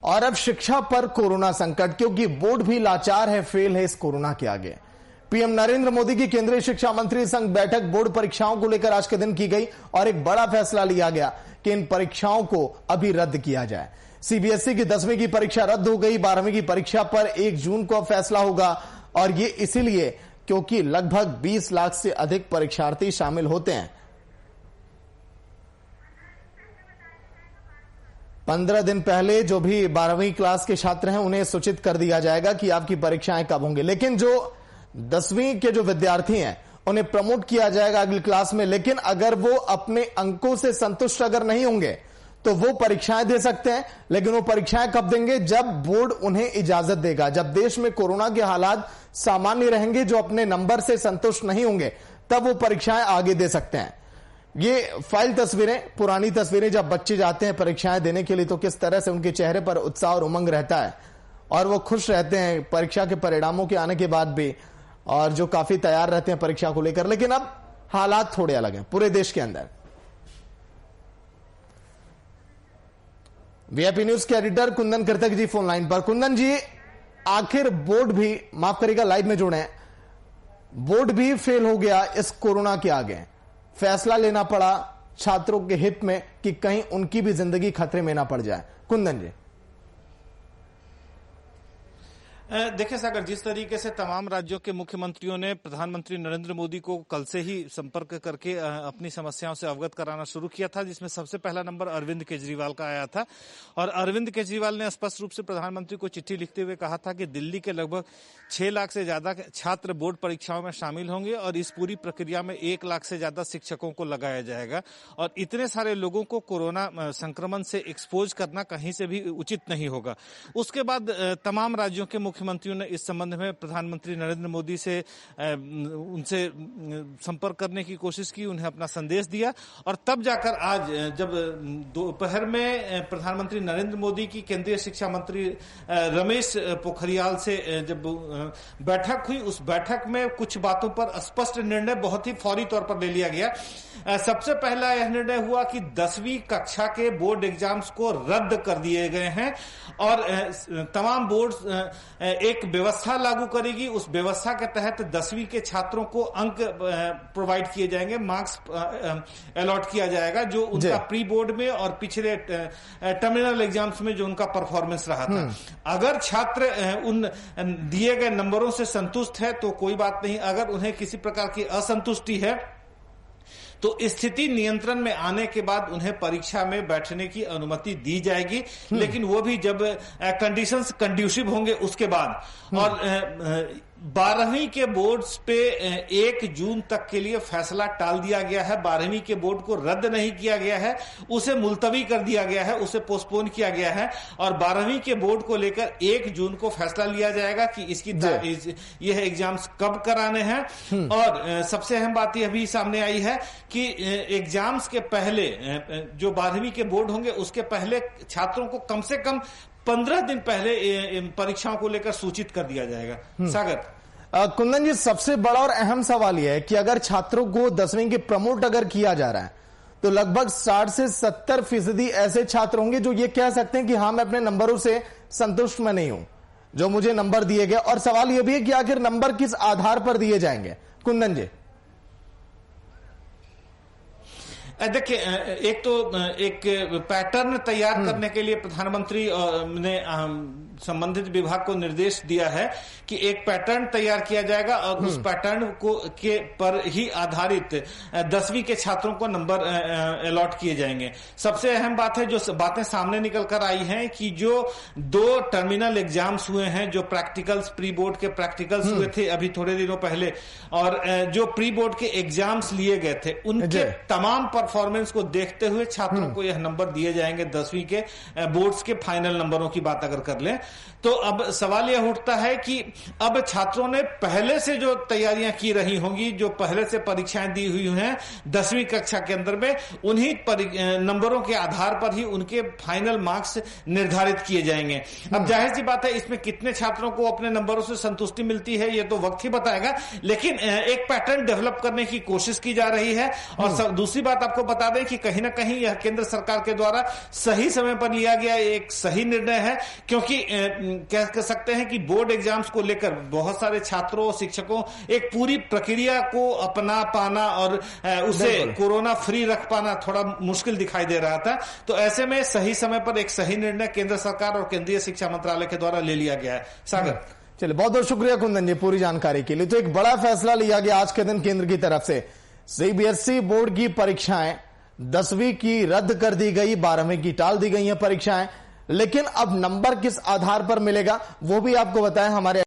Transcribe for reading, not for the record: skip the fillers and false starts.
और अब शिक्षा पर कोरोना संकट, क्योंकि बोर्ड भी लाचार है, फेल है इस कोरोना के आगे। पीएम नरेंद्र मोदी की केंद्रीय शिक्षा मंत्री संघ बैठक बोर्ड परीक्षाओं को लेकर आज के दिन की गई और एक बड़ा फैसला लिया गया कि इन परीक्षाओं को अभी रद्द किया जाए। सीबीएसई की 10वीं की परीक्षा रद्द हो गई। 12वीं की परीक्षा पर 1 जून को फैसला होगा और ये इसीलिए क्योंकि लगभग 20 लाख से अधिक परीक्षार्थी शामिल होते हैं। 15 दिन पहले जो भी 12वीं क्लास के छात्र हैं उन्हें सूचित कर दिया जाएगा कि आपकी परीक्षाएं कब होंगी। लेकिन जो 10वीं के जो विद्यार्थी हैं उन्हें प्रमोट किया जाएगा अगली क्लास में। लेकिन अगर वो अपने अंकों से संतुष्ट अगर नहीं होंगे तो वो परीक्षाएं दे सकते हैं। लेकिन वो परीक्षाएं कब देंगे? जब बोर्ड उन्हें इजाजत देगा, जब देश में कोरोना के हालात सामान्य रहेंगे। जो अपने नंबर से संतुष्ट नहीं होंगे तब वो परीक्षाएं आगे दे सकते हैं। ये फाइल तस्वीरें, पुरानी तस्वीरें, जब बच्चे जाते हैं परीक्षाएं देने के लिए तो किस तरह से उनके चेहरे पर उत्साह और उमंग रहता है और वो खुश रहते हैं परीक्षा के परिणामों के आने के बाद भी, और जो काफी तैयार रहते हैं परीक्षा को लेकर। लेकिन अब हालात थोड़े अलग हैं पूरे देश के अंदर। वीआईपी न्यूज के एडिटर कुंदन कृतक जी फोन लाइन पर। कुंदन जी, आखिर बोर्ड भी, माफ करिएगा लाइव में जुड़े हैं, बोर्ड भी फेल हो गया इस कोरोना के आगे। फैसला लेना पड़ा छात्रों के हित में कि कहीं उनकी भी जिंदगी खतरे में ना पड़ जाए। कुंदन जी, देखिए सागर, जिस तरीके से तमाम राज्यों के मुख्यमंत्रियों ने प्रधानमंत्री नरेंद्र मोदी को कल से ही संपर्क करके अपनी समस्याओं से अवगत कराना शुरू किया था, जिसमें सबसे पहला नंबर अरविंद केजरीवाल का आया था। और अरविंद केजरीवाल ने स्पष्ट रूप से प्रधानमंत्री को चिट्ठी लिखते हुए कहा था कि दिल्ली के लगभग 6 लाख से ज्यादा छात्र बोर्ड परीक्षाओं में शामिल होंगे और इस पूरी प्रक्रिया में 1 लाख से ज्यादा शिक्षकों को लगाया जाएगा और इतने सारे लोगों को कोरोना संक्रमण से एक्सपोज करना कहीं से भी उचित नहीं होगा। उसके बाद तमाम राज्यों के मुख्यमंत्रियों ने इस संबंध में प्रधानमंत्री नरेंद्र मोदी से उनसे संपर्क करने की कोशिश की, उन्हें अपना संदेश दिया और तब जाकर आज जब दोपहर में प्रधानमंत्री नरेंद्र मोदी की केंद्रीय शिक्षा मंत्री रमेश पोखरियाल से जब बैठक हुई, उस बैठक में कुछ बातों पर स्पष्ट निर्णय बहुत ही फौरी तौर पर ले लिया गया। सबसे पहला यह निर्णय हुआ कि 10वीं कक्षा के बोर्ड एग्जाम्स को रद्द कर दिए गए हैं और तमाम बोर्ड एक व्यवस्था लागू करेगी। उस व्यवस्था के तहत 10वीं के छात्रों को अंक प्रोवाइड किए जाएंगे, मार्क्स अलॉट किया जाएगा जो उनका प्री बोर्ड में और पिछले टर्मिनल एग्जाम्स में जो उनका परफॉर्मेंस रहा था। अगर छात्र उन दिए गए नंबरों से संतुष्ट है तो कोई बात नहीं, अगर उन्हें किसी प्रकार की असंतुष्टि है तो स्थिति नियंत्रण में आने के बाद उन्हें परीक्षा में बैठने की अनुमति दी जाएगी, लेकिन वो भी जब कंडीशंस कंड्यूसिव होंगे उसके बाद। और 12वीं के बोर्ड्स पे 1 जून तक के लिए फैसला टाल दिया गया है। 12वीं के बोर्ड को रद्द नहीं किया गया है, उसे मुलतवी कर दिया गया है, उसे पोस्टपोन किया गया है और 12वीं के बोर्ड को लेकर 1 जून को फैसला लिया जाएगा कि इसकी यह एग्जाम्स कब कराने हैं। और सबसे अहम बात यह भी सामने आई है कि एग्जाम्स के पहले जो 12वीं के बोर्ड होंगे उसके पहले छात्रों को कम से कम 15 दिन पहले परीक्षाओं को लेकर सूचित कर दिया जाएगा। सागर, कुंदन जी, सबसे बड़ा और अहम सवाल यह है कि अगर छात्रों को 10वीं के प्रमोट अगर किया जा रहा है तो लगभग 60 से 70% ऐसे छात्र होंगे जो ये कह सकते हैं कि हाँ, मैं अपने नंबरों से संतुष्ट मैं नहीं हूं जो मुझे नंबर दिए गए। और सवाल यह भी है कि आखिर नंबर किस आधार पर दिए जाएंगे? कुंदन जी, देखिए, एक पैटर्न तैयार करने के लिए प्रधानमंत्री ने संबंधित विभाग को निर्देश दिया है कि एक पैटर्न तैयार किया जाएगा और उस पैटर्न को के पर ही आधारित 10वीं के छात्रों को नंबर अलॉट किए जाएंगे। सबसे अहम बात है, जो बातें सामने निकल कर आई हैं कि जो 2 टर्मिनल एग्जाम्स हुए हैं, जो प्रैक्टिकल्स, प्री बोर्ड के प्रैक्टिकल्स हुए थे अभी थोड़े दिनों पहले, और जो प्री बोर्ड के एग्जाम्स लिए गए थे, उनके तमाम परफॉर्मेंस को देखते हुए छात्रों को यह नंबर दिए जाएंगे। 10वीं के बोर्ड्स के फाइनल नंबरों की बात अगर कर लें तो अब सवाल यह उठता है कि अब छात्रों ने पहले से जो तैयारियां की रही होंगी, जो पहले से परीक्षाएं दी हुई हैं 10वीं कक्षा के अंदर में, उन्हीं नंबरों के आधार पर ही उनके फाइनल मार्क्स निर्धारित किए जाएंगे। अब जाहिर सी बात है, इसमें कितने छात्रों को अपने नंबरों से संतुष्टि मिलती है ये तो वक्त ही बताएगा, लेकिन एक पैटर्न डेवलप करने की कोशिश की जा रही है। और दूसरी बात आपको आपको बता दें कि कहीं ना कहीं यह केंद्र सरकार के द्वारा सही समय पर लिया गया एक सही निर्णय है, क्योंकि कह सकते हैं कि बोर्ड एग्जाम्स को लेकर बहुत सारे छात्रों, शिक्षकों एक पूरी प्रक्रिया को अपना पाना और उसे कोरोना फ्री रख पाना थोड़ा मुश्किल दिखाई दे रहा था। तो ऐसे में सही समय पर एक सही निर्णय केंद्र सरकार और केंद्रीय शिक्षा मंत्रालय के द्वारा ले लिया गया है। सागर, चलिए, बहुत बहुत शुक्रिया कुंदन जी पूरी जानकारी के लिए। तो एक बड़ा फैसला लिया गया आज के दिन केंद्र की तरफ से। सीबीएसई बोर्ड की परीक्षाएं 10वीं की रद्द कर दी गई, 12वीं की टाल दी गई हैं परीक्षाएं, लेकिन अब नंबर किस आधार पर मिलेगा वो भी आपको बताएं हमारे